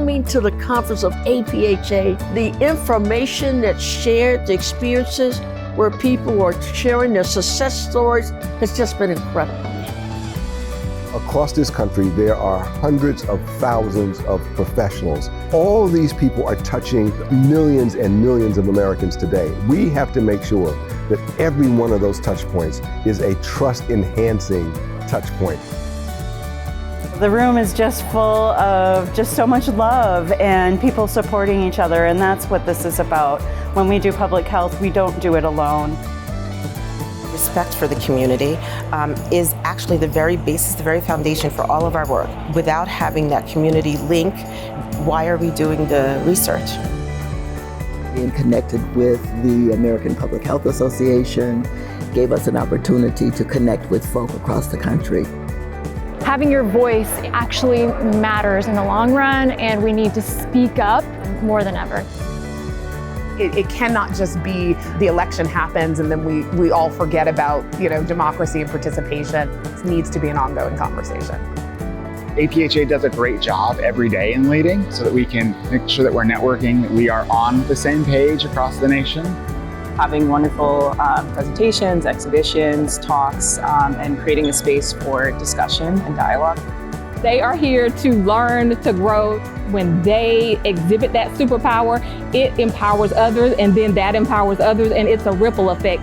coming to the conference of APHA, the information that's shared, the experiences where people are sharing their success stories has just been incredible. Across this country, there are hundreds of thousands of professionals. All of these people are touching millions and millions of Americans today. We have to make sure that every one of those touch points is a trust-enhancing touch point. The room is just full of just so much love and people supporting each other, and that's what this is about. When we do public health, we don't do it alone. Respect for the community is actually the very basis, the very foundation for all of our work. Without having that community link, why are we doing the research? Being connected with the American Public Health Association gave us an opportunity to connect with folk across the country. Having your voice actually matters in the long run, and we need to speak up more than ever. It cannot just be the election happens and then we all forget about, democracy and participation. It needs to be an ongoing conversation. APHA does a great job every day in leading so that we can make sure that we're networking, that we are on the same page across the nation. Having wonderful presentations, exhibitions, talks, and creating a space for discussion and dialogue. They are here to learn, to grow. When they exhibit that superpower, it empowers others, and then that empowers others, and it's a ripple effect.